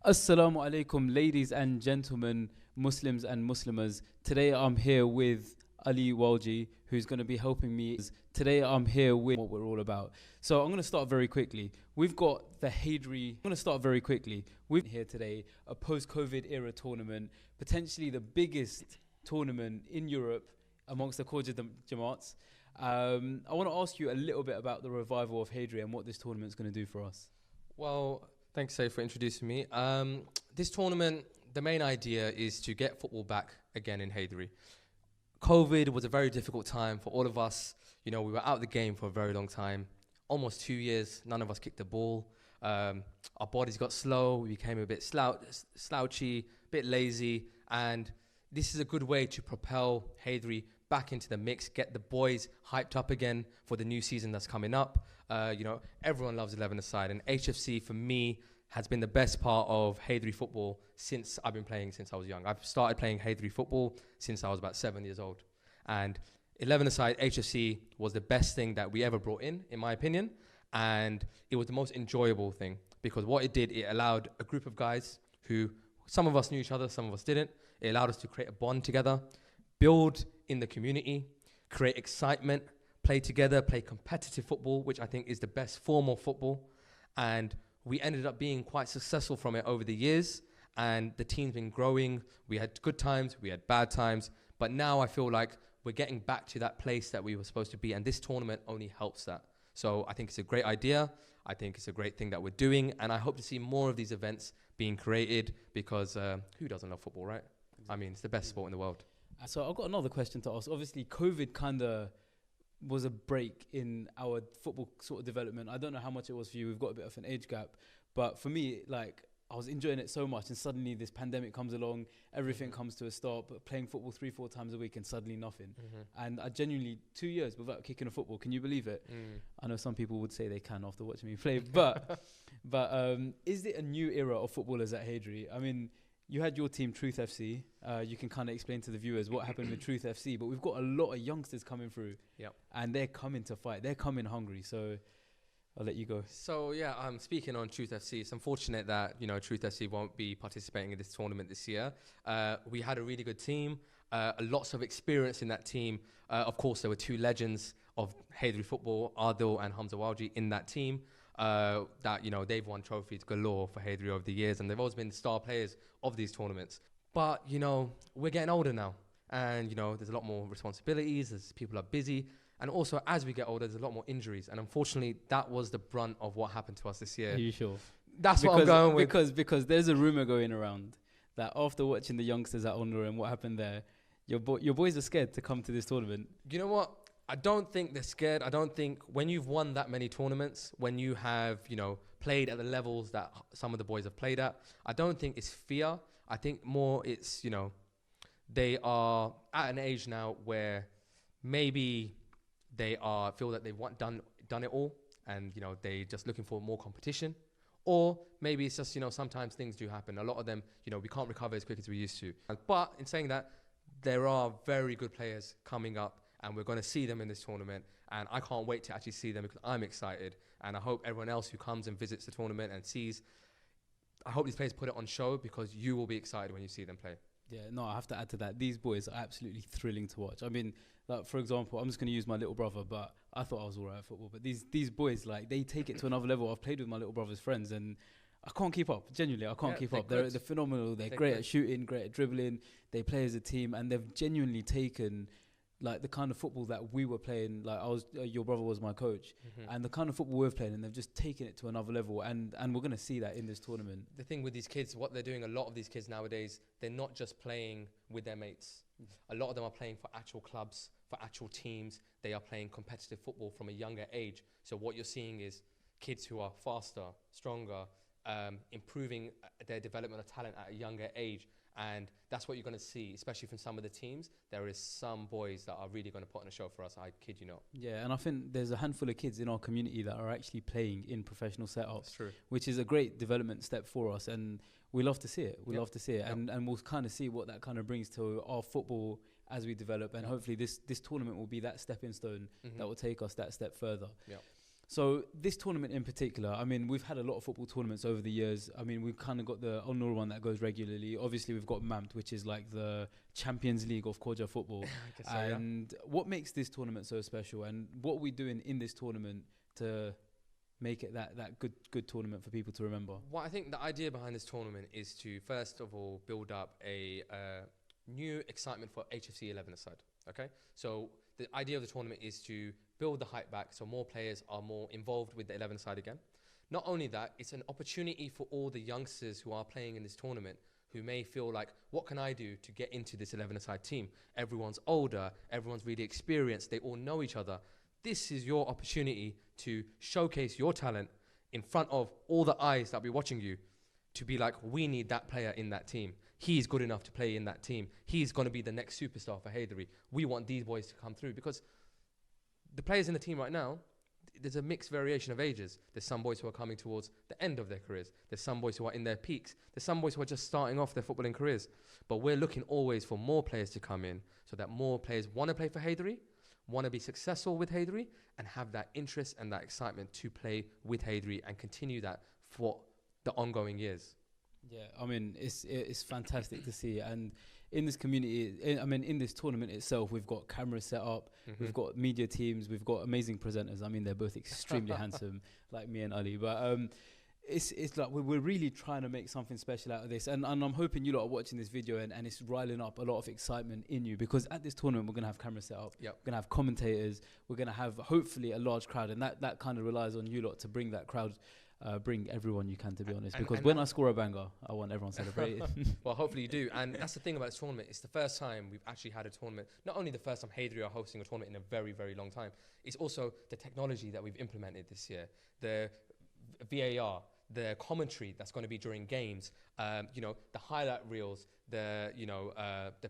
Assalamu alaikum, ladies and gentlemen, Muslims and Muslimas. Today I'm here with Ali Walji, who's going to be helping me. Today I'm here with what we're all about. So I'm going to start very quickly. We've got the Hyderi. I'm going to start very quickly. We've here today a post-COVID era tournament, potentially the biggest tournament in Europe amongst the Khoja Jamaats. I want to ask you a little bit about the revival of Hyderi and what this tournament is going to do for us. Well, thanks, Saif, for introducing me. This tournament, the main idea is to get football back again in Hyderi. COVID was a very difficult time for all of us. You know, we were out of the game for a very long time, almost 2 years. None of us kicked the ball. Our bodies got slow. We became a bit slouchy, a bit lazy. And this is a good way to propel Hyderi back into the mix, get the boys hyped up again for the new season that's coming up. You know, everyone loves 11-a-side, and HFC for me has been the best part of Hyderi football since I've been playing since I was young. I've started playing Hyderi football since I was about 7 years old, and 11-a-side HFC was the best thing that we ever brought in my opinion, and it was the most enjoyable thing because what it did, it allowed a group of guys who some of us knew each other, some of us didn't. It allowed us to create a bond together, build in the community, create excitement, play together, play competitive football, which I think is the best form of football. And we ended up being quite successful from it over the years. And the team's been growing. We had good times, we had bad times. But now I feel like we're getting back to that place that we were supposed to be. And this tournament only helps that. So I think it's a great idea. I think it's a great thing that we're doing. And I hope to see more of these events being created because who doesn't love football, right? I mean, it's the best sport in the world. So I've got another question to ask. Obviously, COVID kind of was a break in our football sort of development. I don't know how much it was for you. We've got a bit of an age gap. But for me, like, I was enjoying it so much. And suddenly this pandemic comes along. Everything comes to a stop. Playing football 3-4 times a week and suddenly nothing. And I genuinely, 2 years without kicking a football. Can you believe it? I know some people would say they can after watching me play. But is it a new era of footballers at Hyderi? I mean, you had your team, Truth FC. You can kind of explain to the viewers what happened with Truth FC. But we've got a lot of youngsters coming through. Yep. And they're coming to fight. They're coming hungry. So I'll let you go. So, yeah, speaking on Truth FC, it's unfortunate that, you know, Truth FC won't be participating in this tournament this year. We had a really good team, lots of experience in that team. Of course, there were two legends of Hyderi football, Adil and Hamza Walji, in that team. That, you know, they've won trophies galore for Hyderi over the years, and they've always been star players of these tournaments. But, you know, we're getting older now, and, you know, there's a lot more responsibilities, as people are busy, and also as we get older, there's a lot more injuries, and unfortunately, that was the brunt of what happened to us this year. Are you sure? That's what I'm going with. Because there's a rumor going around that after watching the youngsters at Honor and what happened there, your boys are scared to come to this tournament. You know what? I don't think they're scared. I don't think when you've won that many tournaments, when you have, you know, played at the levels that some of the boys have played at, I don't think it's fear. I think more it's, you know, they are at an age now where maybe they feel that they've done it all, and, you know, they just looking for more competition. Or maybe it's just, you know, sometimes things do happen. A lot of them, you know, we can't recover as quick as we used to. But in saying that, there are very good players coming up, and we're going to see them in this tournament, and I can't wait to actually see them because I'm excited, and I hope everyone else who comes and visits the tournament and sees, I hope these players put it on show because you will be excited when you see them play. Yeah, no, I have to add to that. These boys are absolutely thrilling to watch. I mean, like, for example, I'm just going to use my little brother, but I thought I was all right at football. But these boys, like, they take it to another level. I've played with my little brother's friends, and I can't keep up. Genuinely, I can't keep up. They're phenomenal. They're great at shooting, great at dribbling. They play as a team, and they've genuinely taken, like, the kind of football that we were playing. Like, your brother was my coach, and the kind of football we're playing, and they've just taken it to another level, and we're going to see that in this tournament. The thing with these kids, what they're doing, a lot of these kids nowadays, they're not just playing with their mates. A lot of them are playing for actual clubs, for actual teams. They are playing competitive football from a younger age. So what you're seeing is kids who are faster, stronger, improving their development of talent at a younger age. And that's what you're going to see, especially from some of the teams. There is some boys that are really going to put on a show for us, I kid you not. Yeah, and I think there's a handful of kids in our community that are actually playing in professional setups. That's true. Which is a great development step for us, and we love to see it. We love to see it, and we'll kind of see what that kind of brings to our football as we develop, and hopefully this tournament will be that stepping stone that will take us that step further. So this tournament in particular, I mean, we've had a lot of football tournaments over the years. I mean, we've kind of got the Al Noor one that goes regularly. Obviously, we've got MAMT, which is like the Champions League of Khoja football. I guess so, And what makes this tournament so special, and what are we doing in this tournament to make it that good tournament for people to remember? Well, I think the idea behind this tournament is to, first of all, build up a new excitement for HFC 11-a-side. Okay, so the idea of the tournament is to build the hype back so more players are more involved with the 11-a-side again. Not only that, it's an opportunity for all the youngsters who are playing in this tournament who may feel like, what can I do to get into this 11-a-side team? Everyone's older, everyone's really experienced, they all know each other. This is your opportunity to showcase your talent in front of all the eyes that will be watching you, to be like, we need that player in that team. He's good enough to play in that team. He's going to be the next superstar for Hyderi. We want these boys to come through, because the players in the team right now, there's a mixed variation of ages. There's some boys who are coming towards the end of their careers. There's some boys who are in their peaks. There's some boys who are just starting off their footballing careers. But we're looking always for more players to come in so that more players want to play for Hyderi, want to be successful with Hyderi, and have that interest and that excitement to play with Hyderi and continue that for the ongoing years. Yeah, I mean, it's fantastic to see. And in this community, I mean, in this tournament itself, we've got cameras set up, we've got media teams, we've got amazing presenters. I mean, they're both extremely handsome, like me and Ali. But it's like we're really trying to make something special out of this. And I'm hoping you lot are watching this video and it's riling up a lot of excitement in you, because at this tournament, we're going to have cameras set up. Yep. We're going to have commentators. We're going to have, hopefully, a large crowd. And that kind of relies on you lot to bring that crowd. Bring everyone you can, to be honest, because when I score a banger, I want everyone celebrating. Well, hopefully you do. And that's the thing about this tournament. It's the first time we've actually had a tournament. Not only the first time Hyderi are hosting a tournament in a very, very long time, it's also the technology that we've implemented this year. The VAR, the commentary that's going to be during games, the highlight reels, the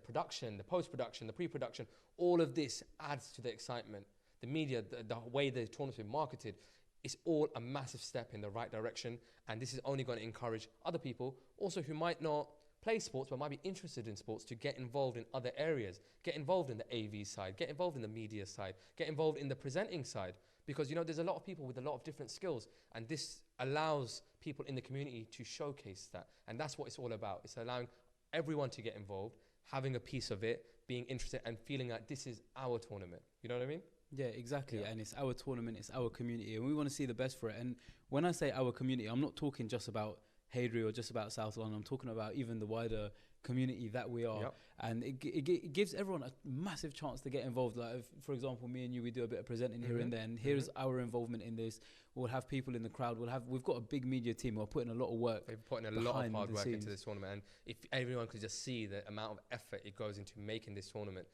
production, the post-production, the pre-production, all of this adds to the excitement. The media, the way the tournament's been marketed, it's all a massive step in the right direction, and this is only going to encourage other people also who might not play sports but might be interested in sports to get involved in other areas, get involved in the AV side, get involved in the media side, get involved in the presenting side, because there's a lot of people with a lot of different skills, and this allows people in the community to showcase that, and that's what it's all about. It's allowing everyone to get involved, having a piece of it, being interested, and feeling like this is our tournament. You know what I mean? Yeah, exactly. Yeah. And it's our tournament, it's our community, and we want to see the best for it. And when I say our community, I'm not talking just about Hyderi or just about South London. I'm talking about even the wider community that we are. Yep. And it gives everyone a massive chance to get involved. Like, if, for example, me and you, we do a bit of presenting here and there, and here's our involvement in this. We'll have people in the crowd. We've got a big media team. We're putting a lot of work. We're putting a lot of hard work into this tournament. And if everyone could just see the amount of effort it goes into making this tournament,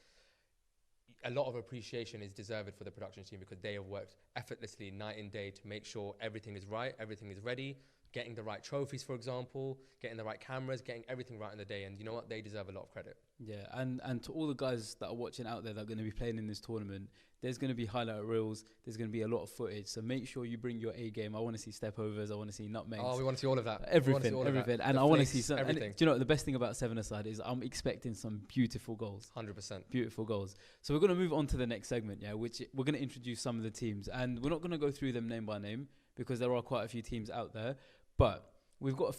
a lot of appreciation is deserved for the production team, because they have worked effortlessly night and day to make sure everything is right, everything is ready, getting the right trophies, for example, getting the right cameras, getting everything right in the day. And you know what? They deserve a lot of credit. Yeah, and to all the guys that are watching out there that are going to be playing in this tournament, there's going to be highlight reels, there's going to be a lot of footage. So make sure you bring your A game. I want to see step overs, I want to see nutmegs. Oh, we want to see all of that. Everything. And I want to see some. And do you know what the best thing about 7-a-side is? I'm expecting some beautiful goals. 100%. Beautiful goals. So we're going to move on to the next segment, which we're going to introduce some of the teams. And we're not going to go through them name by name, because there are quite a few teams out there. But we've got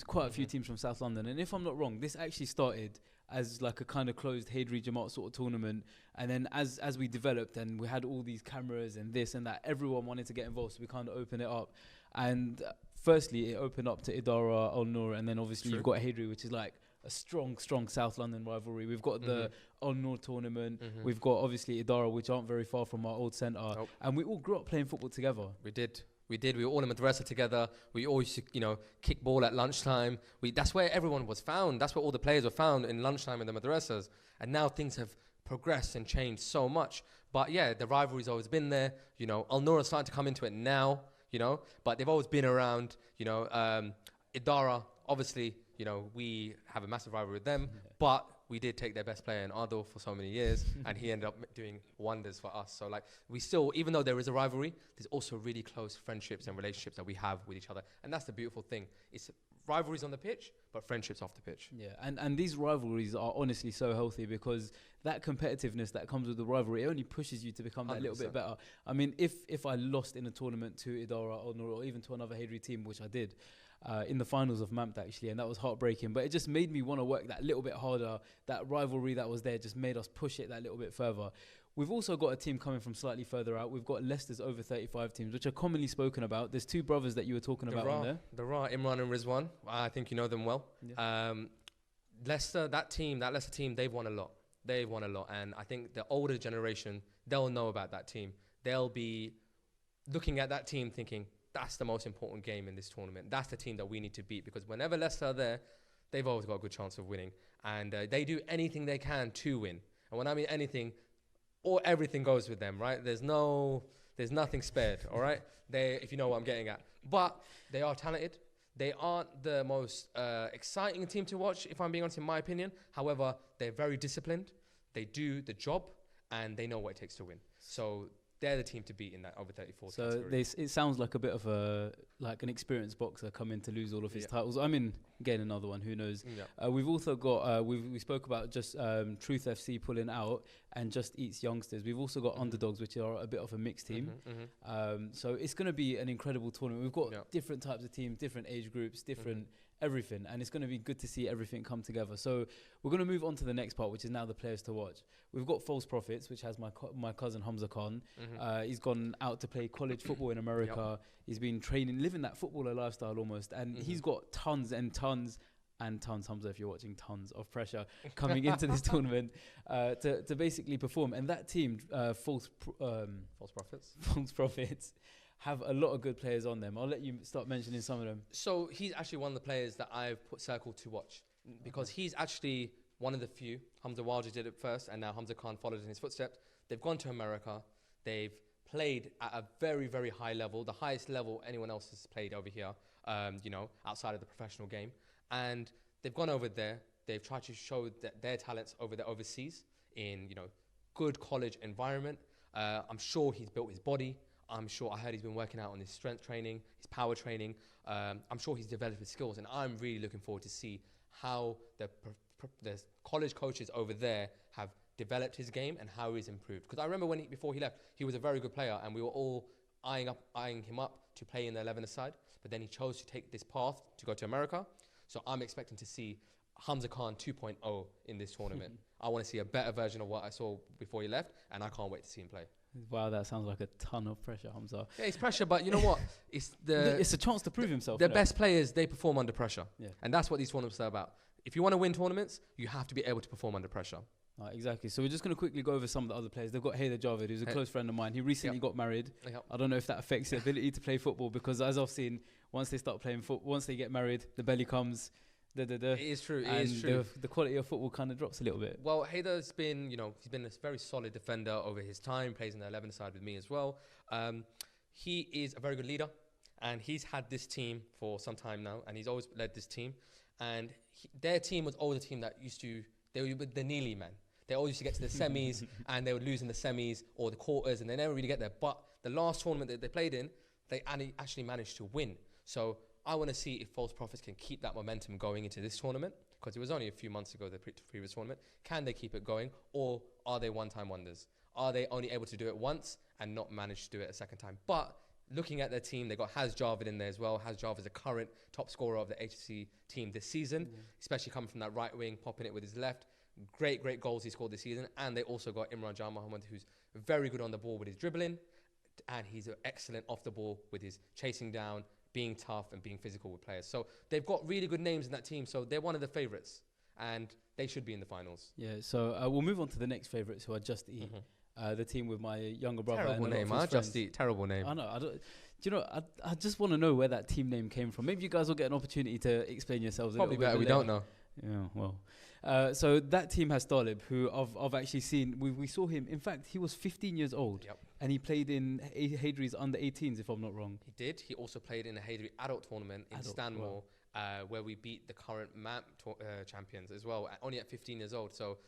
quite a few teams from South London. And if I'm not wrong, this actually started as like a kind of closed Hyderi Jamaat sort of tournament. And then as we developed and we had all these cameras and this and that, everyone wanted to get involved. So we kind of opened it up. And firstly, it opened up to Idara, Al Noor. And then obviously you've got Hyderi, which is like a strong South London rivalry. We've got the Al Noor tournament. We've got obviously Idara, which aren't very far from our old centre. Nope. And we all grew up playing football together. We did. We were all in madrasa together. We always, kick ball at lunchtime. That's where everyone was found. That's where all the players were found, in lunchtime in the madrasas. And now things have progressed and changed so much. But yeah, the rivalry's always been there. Al Noor is starting to come into it now, but they've always been around. Idara, obviously, we have a massive rivalry with them, but we did take their best player in Adil for so many years, and he ended up doing wonders for us. So we still, even though there is a rivalry, there's also really close friendships and relationships that we have with each other. And that's the beautiful thing. It's rivalries on the pitch, but friendships off the pitch. Yeah, and these rivalries are honestly so healthy because that competitiveness that comes with the rivalry, it only pushes you to become that little bit 100%. better. I mean, if I lost in a tournament to Idara or even to another Hyderi team, which I did, in the finals of MAMT actually, and that was heartbreaking, but it just made me want to work that little bit harder. That rivalry that was there just made us push it that little bit further. We've also got a team coming from slightly further out. We've got Leicester's over 35 teams, which are commonly spoken about. There's two brothers that you were talking about on there. There are Imran and Rizwan. I think you know them well. Yeah. Leicester, that Leicester team, they've won a lot. They've won a lot. And I think the older generation, they'll know about that team. They'll be looking at that team thinking, that's the most important game in this tournament. That's the team that we need to beat. Because whenever Leicester are there, they've always got a good chance of winning. And they do anything they can to win. And when I mean anything, or everything goes with them, right? There's nothing spared, all right? If you know what I'm getting at. But they are talented. They aren't the most exciting team to watch, if I'm being honest, in my opinion. However, they're very disciplined. They do the job, and they know what it takes to win. So they're the team to beat in that over 34 category. It sounds like a bit of an experienced boxer coming to lose all of his titles. I mean, getting another one, who knows? Yeah. We've also got, we spoke about just Truth FC pulling out and Just Eats Youngsters. We've also got Underdogs, which are a bit of a mixed team. So it's going to be an incredible tournament. We've got different types of teams, different age groups, different everything, and it's going to be good to see everything come together. So we're going to move on to the next part, which is now the players to watch. We've got False Prophets, which has my cousin Hamza Khan. He's gone out to play college football in America. He's been training, living that footballer lifestyle almost, and he's got tons and tons and tons, Hamza, if you're watching, tons of pressure coming into this tournament to basically perform. And that team, False Prophets, have a lot of good players on them. I'll let you start mentioning some of them. So he's actually one of the players that I've put circled to watch because he's actually one of the few. Hamza Walji did it first, and now Hamza Khan followed in his footsteps. They've gone to America. They've played at a very, very high level, the highest level anyone else has played over here, outside of the professional game. And they've gone over there. They've tried to show their talents over there overseas in, good college environment. I'm sure he's built his body. I heard he's been working out on his strength training, his power training. I'm sure he's developed his skills, and I'm really looking forward to see how the college coaches over there have developed his game and how he's improved. Because I remember before he left, he was a very good player, and we were all eyeing him up to play in the 11th side. But then he chose to take this path to go to America. So I'm expecting to see Hamza Khan 2.0 in this tournament. I want to see a better version of what I saw before he left, and I can't wait to see him play. Wow, that sounds like a ton of pressure, Hamza. Yeah, it's pressure, but you know what? It's a chance to prove himself. The best players, they perform under pressure. Yeah. And that's what these tournaments are about. If you want to win tournaments, you have to be able to perform under pressure. Exactly. So we're just going to quickly go over some of the other players. They've got Hyderi Javed, who's a close friend of mine. He recently got married. I don't know if that affects his ability to play football, because as I've seen, once they start playing football, once they get married, the belly comes. It is true. The quality of football kind of drops a little bit. Well, Hyderi's been, he's been a very solid defender over his time. Plays in the 11th side with me as well. He is a very good leader, and he's had this team for some time now, and he's always led this team. And their team was always a team that they were the nearly men. They always used to get to the semis, and they would lose in the semis or the quarters, and they never really get there. But the last tournament that they played in, they actually managed to win. So I want to see if False Prophets can keep that momentum going into this tournament, because it was only a few months ago, the previous tournament. Can they keep it going, or are they one-time wonders? Are they only able to do it once and not manage to do it a second time? But looking at their team, they got Haz Javed in there as well. Haz Javed is the current top scorer of the HFC team this season, especially coming from that right wing, popping it with his left. Great goals he scored this season. And they also got Imran Jan Mohammed, who's very good on the ball with his dribbling, and he's excellent off the ball with his chasing down, being tough and being physical with players. So they've got really good names in that team. So they're one of the favourites, and they should be in the finals. Yeah, so we'll move on to the next favourites, who are Just Eat, the team with my younger brother. Terrible name, Just Eat. Terrible name. I know. I just want to know where that team name came from. Maybe you guys will get an opportunity to explain yourselves Probably a little bit. We don't know. Yeah, well. So that team has Talib, who I've actually seen. We saw him. In fact, he was 15 years old. Yep. And he played in Hyderi's under 18s, if I'm not wrong. He did. He also played in a Hyderi adult tournament in Stanmore, where we beat the current MAP champions as well, only at 15 years old. So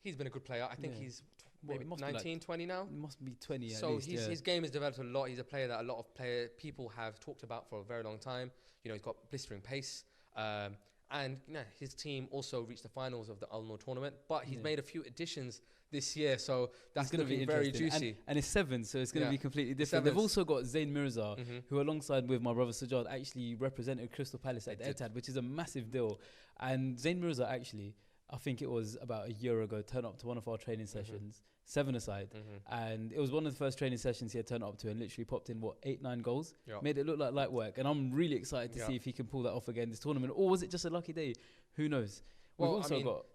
he's been a good player. I think he's maybe 19, 20 now. He must be 20 at so least. His game has developed a lot. He's a player that a lot of people have talked about for a very long time. He's got blistering pace. And his team also reached the finals of the Al Noor tournament, but he's made a few additions this year, so that's going to be very juicy. And it's 7, so it's going to be completely different. They've also got Zain Mirza, who alongside with my brother Sajjad actually represented Crystal Palace at the Etihad, which is a massive deal. And Zain Mirza actually, I think it was about a year ago, turned up to one of our training sessions, 7-a-side, and it was one of the first training sessions he had turned up to and literally popped in, 8-9 goals, made it look like light work. And I'm really excited to see if he can pull that off again this tournament, or was it just a lucky day? Who knows? Well,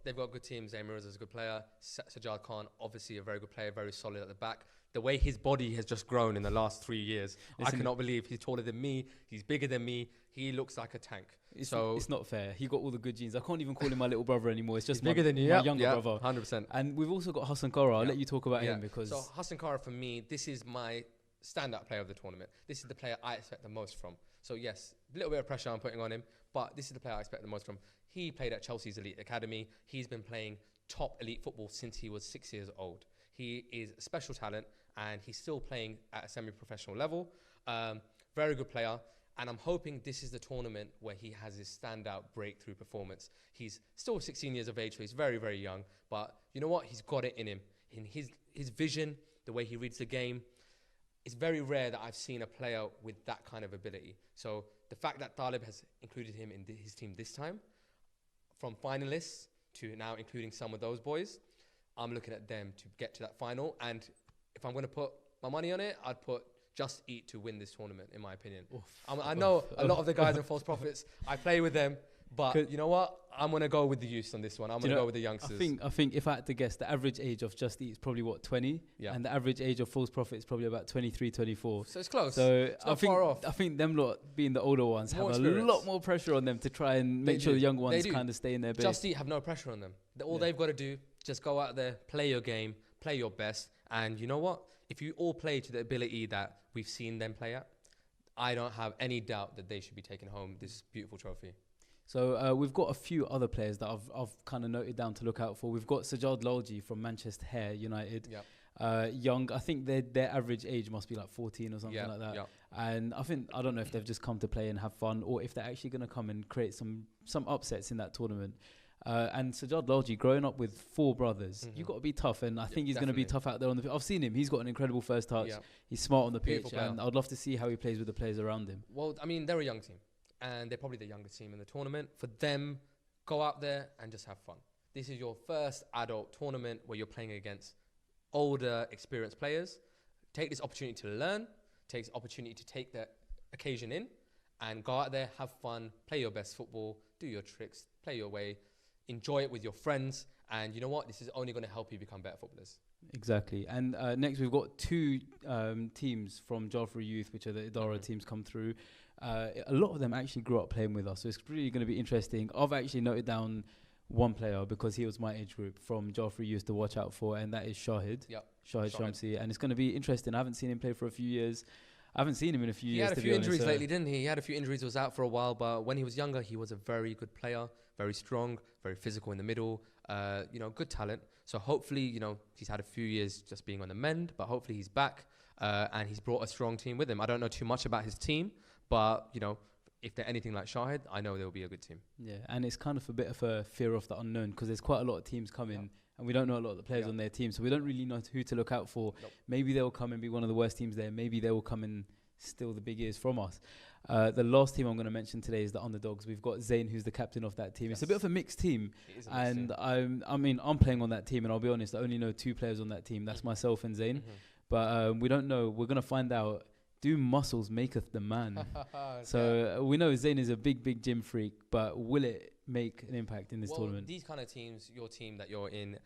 they've got good teams. Zain Mirza is a good player. Sajjad Khan, obviously a very good player, very solid at the back. The way his body has just grown in the last 3 years, I cannot believe. He's taller than me. He's bigger than me. He looks like a tank. It's not fair. He got all the good genes. I can't even call him my little brother anymore. It's just bigger than you, my younger brother. 100%. And we've also got Hassan Kara. I'll let you talk about him because... So Hassan Kara, for me, this is my standout player of the tournament. This is the player I expect the most from. So yes, a little bit of pressure I'm putting on him, but this is the player I expect the most from. He played at Chelsea's elite academy. He's been playing top elite football since he was 6 years old. He is a special talent, and he's still playing at a semi-professional level. Very good player. And I'm hoping this is the tournament where he has his standout breakthrough performance. He's still 16 years of age, so he's very, very young. But you know what? He's got it in him. In his vision, the way he reads the game, it's very rare that I've seen a player with that kind of ability. So the fact that Talib has included him in his team this time, from finalists to now including some of those boys, I'm looking at them to get to that final. And if I'm going to put my money on it, I'd put Just Eat to win this tournament, in my opinion. I know a lot of the guys in False Prophets, I play with them, but you know what? I'm going to go with the youth on this one. I'm going to go with the youngsters. I think if I had to guess, the average age of Just Eat is probably 20? Yeah. And the average age of False Prophet is probably about 23, 24. So it's close. So it's not far off. I think them lot, being the older ones, have a lot more pressure on them to try and make sure the younger ones kind of stay in their base. Just Eat have no pressure on them. All they've got to do, just go out there, play your game, play your best. And you know what? If you all play to the ability that we've seen them play at, I don't have any doubt that they should be taking home this beautiful trophy. So we've got a few other players that I've kind of noted down to look out for. We've got Sajjad Walji from Manchester United. Young, I think their average age must be like 14 or something like that. And I don't know if they've just come to play and have fun, or if they're actually going to come and create some upsets in that tournament. And Sajjad Walji, growing up with 4 brothers, you've got to be tough, and I think he's going to be tough out there on the pitch. I've seen him. He's got an incredible first touch. He's smart on the pitch, and I'd love to see how he plays with the players around him. Well, I mean, they're a young team, and they're probably the youngest team in the tournament. For them, go out there and just have fun. This is your first adult tournament where you're playing against older, experienced players. Take this opportunity to learn, take this opportunity to take the occasion in, and go out there, have fun, play your best football, do your tricks, play your way, enjoy it with your friends, and you know what? This is only going to help you become better footballers. Exactly. And next we've got 2 teams from Jafri Youth, which are the Idara teams, come through. A lot of them actually grew up playing with us, so it's really going to be interesting. I've actually noted down one player because he was my age group from Jafri Youth to watch out for, and that is Shahid. Shahid Shamsi. And it's going to be interesting. I haven't seen him play for a few years. I haven't seen him in a few years. He had a few injuries lately, didn't he? He had a few injuries, was out for a while, but when he was younger, he was a very good player, very strong, very physical in the middle, good talent. So hopefully, he's had a few years just being on the mend, but hopefully he's back, and he's brought a strong team with him. I don't know too much about his team, but, if they're anything like Shahid, I know they'll be a good team. Yeah, and it's kind of a bit of a fear of the unknown because there's quite a lot of teams coming, and we don't know a lot of the players on their team, so we don't really know who to look out for. Maybe they'll come and be one of the worst teams there. Maybe they will come and steal the big ears from us. The last team I'm going to mention today is the underdogs. We've got Zain, who's the captain of that team. It's a bit of a mixed team, and I'm playing on that team, and I'll be honest, I only know 2 players on that team. That's myself and Zain, but we don't know. We're going to find out. Do muscles maketh the man? So we know Zain is a big gym freak, but will it make an impact in this tournament? These kind of teams, your team that you're in,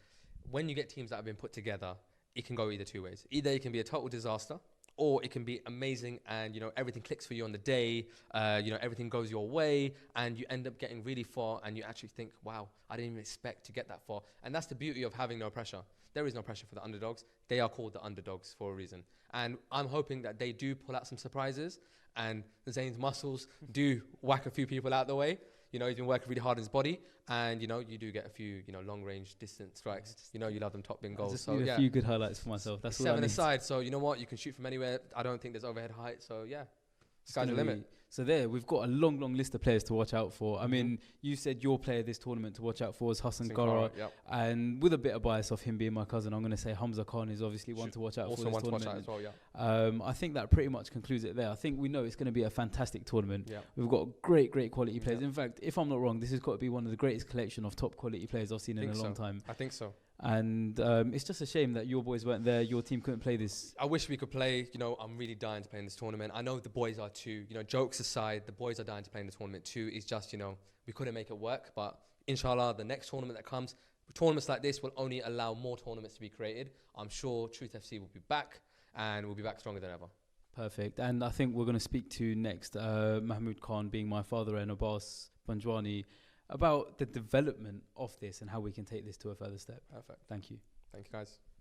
when you get teams that have been put together, it can go either 2 ways. Either it can be a total disaster, or it can be amazing and, everything clicks for you on the day, everything goes your way, and you end up getting really far, and you actually think, wow, I didn't even expect to get that far. And that's the beauty of having no pressure. There is no pressure for the underdogs. They are called the underdogs for a reason. And I'm hoping that they do pull out some surprises, and Zain's muscles do whack a few people out the way. He's been working really hard on his body, and, you do get a few, long-range distance strikes. You love them top bin goals. Just need a few good highlights for myself. That's 7 aside, so you know what? You can shoot from anywhere. I don't think there's overhead height, so yeah. Sky's the limit. So there, we've got a long list of players to watch out for. I mean, you said your player this tournament to watch out for was Hassan Gara. Yep. And with a bit of bias of him being my cousin, I'm going to say Hamza Khan is obviously one to watch out for this tournament. Also one to watch out as well, yeah. I think that pretty much concludes it there. I think we know it's going to be a fantastic tournament. Yep. We've got great quality players. Yep. In fact, if I'm not wrong, this has got to be one of the greatest collection of top quality players I've seen in a long time. I think so. And it's just a shame that your boys weren't there. Your team couldn't play this. I wish we could play. You know, I'm really dying to play in this tournament. I know the boys are too. You know, jokes aside, the boys are dying to play in the tournament too. It's just, you know, we couldn't make it work. But inshallah, the next tournament that comes, tournaments like this will only allow more tournaments to be created. I'm sure Truth FC will be back, and we'll be back stronger than ever. Perfect. And I think we're going to speak to next Mahmoud Khan, being my father, and Abbas Banjwani, about the development of this and how we can take this to a further step. Perfect. Thank you. Thank you, guys.